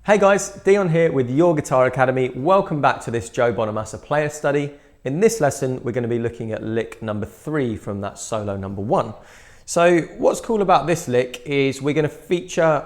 Hey guys, Dion here with Your Guitar Academy. Welcome back to this Joe Bonamassa player study. In this lesson, we're going to be looking at lick number 3 from that solo number 1. So what's cool about this lick is we're going to feature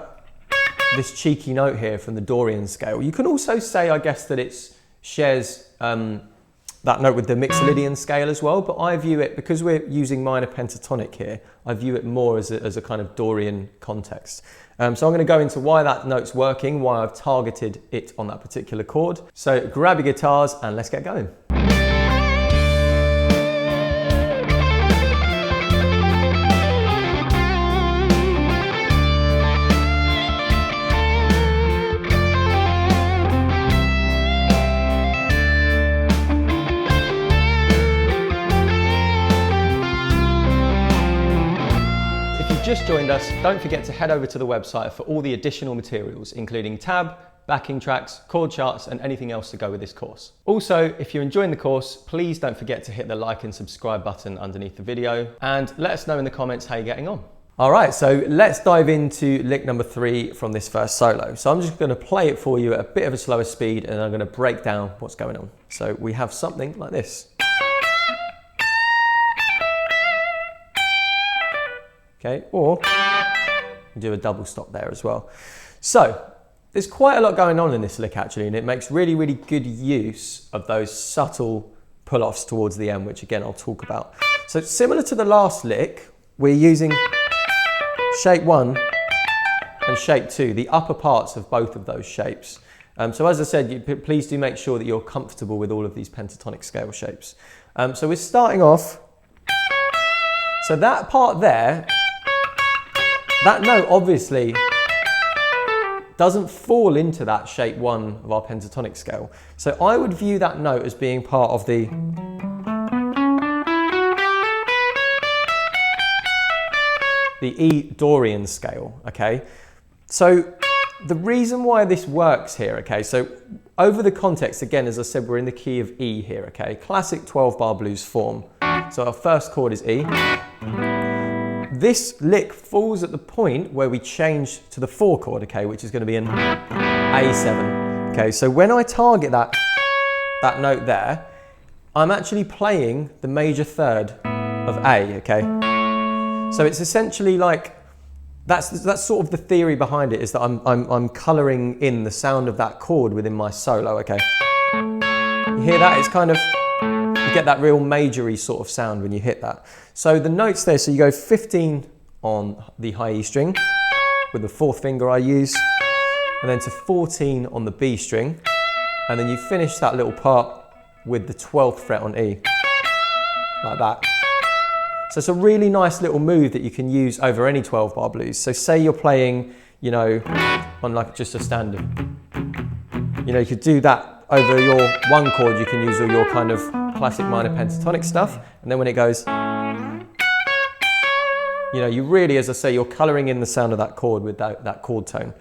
this cheeky note here from the Dorian scale. You can also say, I guess, that it shares that note with the Mixolydian scale as well, but I view it, because we're using minor pentatonic here, I view it more as a kind of Dorian context. So I'm going to go into why that note's working, why I've targeted it on that particular chord. So grab your guitars and let's get going. Just joined us, don't forget to head over to the website for all the additional materials, including tab, backing tracks, chord charts, and anything else to go with this course. Also, if you're enjoying the course, please don't forget to hit the like and subscribe button underneath the video, and let us know in the comments how you're getting on. All right, so let's dive into lick number 3 from this first solo. So I'm just going to play it for you at a bit of a slower speed, and I'm going to break down what's going on. So we have something like this. Okay, or do a double stop there as well. So there's quite a lot going on in this lick actually, and it makes really, really good use of those subtle pull-offs towards the end, which again I'll talk about. So similar to the last lick, we're using shape 1 and shape 2, the upper parts of both of those shapes. So as I said, please do make sure that you're comfortable with all of these pentatonic scale shapes. So we're starting off, so that part there, that note obviously doesn't fall into that shape 1 of our pentatonic scale. So I would view that note as being part of the E Dorian scale, okay? So the reason why this works here, okay, so over the context, again, as I said, we're in the key of E here, okay? Classic 12-bar blues form. So our first chord is E. This lick falls at the point where we change to the 4 chord, okay, which is going to be an A7. Okay, so when I target that note there, I'm actually playing the major third of A, okay? So it's essentially like, that's sort of the theory behind it, is that I'm colouring in the sound of that chord within my solo, okay? You hear that? It's kind of, you get that real majory sort of sound when you hit that. So the notes there, so you go 15 on the high E string with the 4th finger I use, and then to 14 on the B string, and then you finish that little part with the 12th fret on E, like that. So it's a really nice little move that you can use over any 12-bar blues. So say you're playing, you know, on like just a standard, you know, you could do that over your 1 chord. You can use all your kind of classic minor pentatonic stuff, and then when it goes, you know, you really, as I say, you're colouring in the sound of that chord with that chord tone.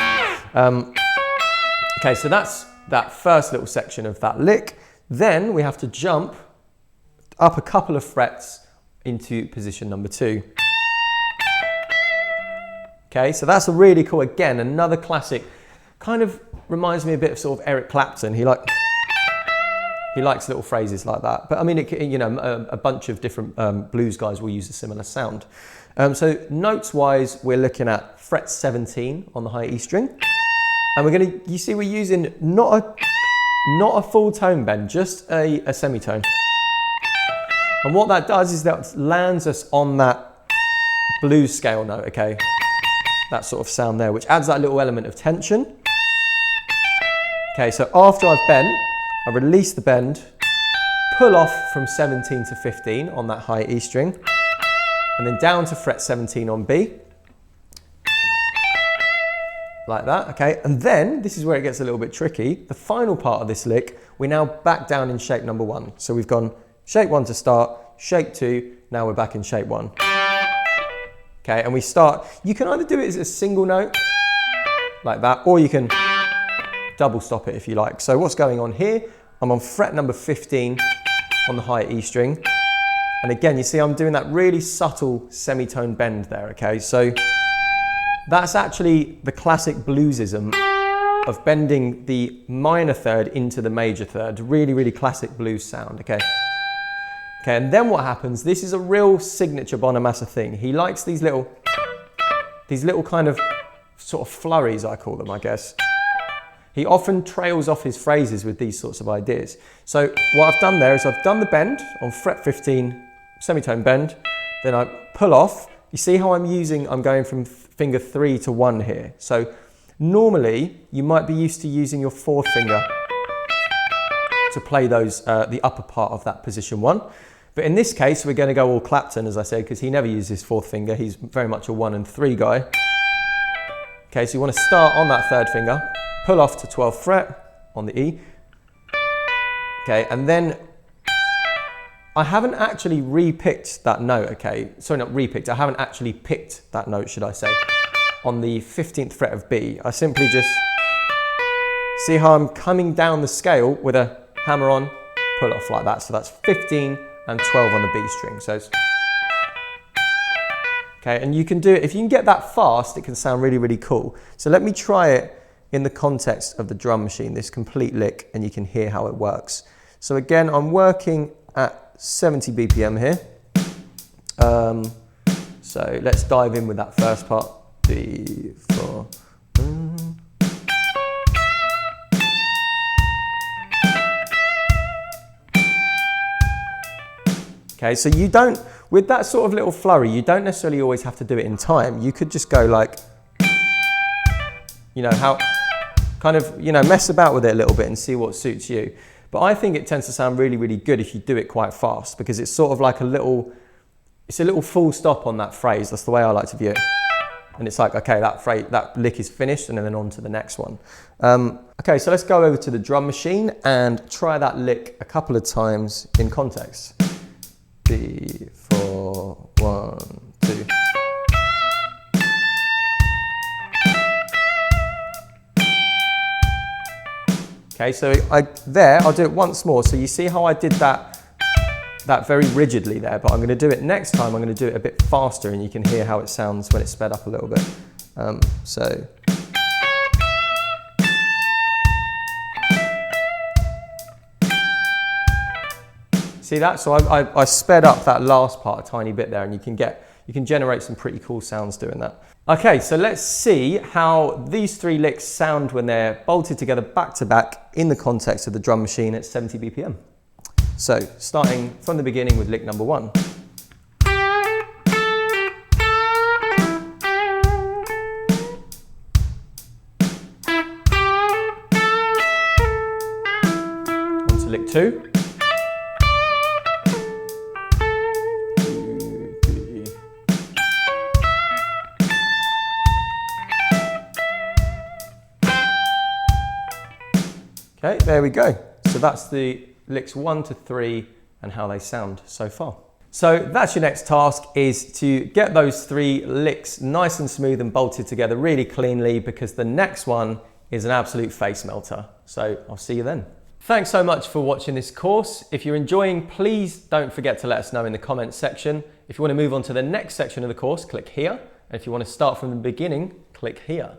Okay, so that's that first little section of that lick. Then we have to jump up a couple of frets into position number 2. Okay, so that's a really cool, again, another classic, kind of reminds me a bit of sort of Eric Clapton. He likes little phrases like that. But I mean, you know, a bunch of different blues guys will use a similar sound. So notes-wise, we're looking at fret 17 on the high E string. And we're going to, you see, we're using not a full tone bend, just a semitone. And what that does is that lands us on that blues scale note, okay? That sort of sound there, which adds that little element of tension. Okay, so after I've bent, I release the bend, pull off from 17 to 15 on that high E string, and then down to fret 17 on B. Like that, okay? And then, this is where it gets a little bit tricky, the final part of this lick, we now back down in shape number 1. So we've gone shape 1 to start, shape 2, now we're back in shape 1. Okay, and we start, you can either do it as a single note, like that, or you can double stop it if you like. So what's going on here? I'm on fret number 15 on the high E string. And again, you see I'm doing that really subtle semitone bend there, okay? So that's actually the classic bluesism of bending the minor third into the major third. Really, really classic blues sound, okay? Okay, and then what happens, this is a real signature Bonamassa thing. He likes these little kind of sort of flurries, I call them, I guess. He often trails off his phrases with these sorts of ideas. So what I've done there is I've done the bend on fret 15, semitone bend, then I pull off. You see how I'm going from finger 3 to 1 here. So normally you might be used to using your fourth finger to play those, the upper part of that position 1. But in this case, we're going to go all Clapton, as I said, because he never uses his fourth finger. He's very much a 1 and 3 guy. Okay, so you want to start on that third finger, pull off to 12th fret on the E. Okay, and then I haven't actually re-picked that note, okay? Sorry, not re-picked, I haven't actually picked that note, should I say, on the 15th fret of B. I simply just see how I'm coming down the scale with a hammer on, pull off like that. So that's 15 and 12 on the B string. So it's okay, and you can do it, if you can get that fast, it can sound really, really cool. So let me try it in the context of the drum machine, this complete lick, and you can hear how it works. So again, I'm working at 70 BPM here. So let's dive in with that first part. B, 4. Okay, so you don't, with that sort of little flurry, you don't necessarily always have to do it in time. You could just go like, you know, how, kind of, you know, mess about with it a little bit and see what suits you. But I think it tends to sound really, really good if you do it quite fast, because it's sort of like it's a little full stop on that phrase. That's the way I like to view it. And it's like, okay, that lick is finished, and then on to the next one. Okay, so let's go over to the drum machine and try that lick a couple of times in context. B, 4, 1, 2. Okay, so I'll do it once more. So you see how I did that very rigidly there, but I'm going to do it next time. I'm going to do it a bit faster, and you can hear how it sounds when it's sped up a little bit. So. See that? So I sped up that last part a tiny bit there, and you can generate some pretty cool sounds doing that. Okay, so let's see how these 3 licks sound when they're bolted together back to back in the context of the drum machine at 70 BPM. So starting from the beginning with lick number 1. On to lick 2. Okay, there we go. So that's the licks 1 to 3 and how they sound so far. So that's your next task, is to get those 3 licks nice and smooth and bolted together really cleanly, because the next one is an absolute face melter. So I'll see you then. Thanks so much for watching this course. If you're enjoying, please don't forget to let us know in the comments section. If you want to move on to the next section of the course, click here. And if you want to start from the beginning, click here.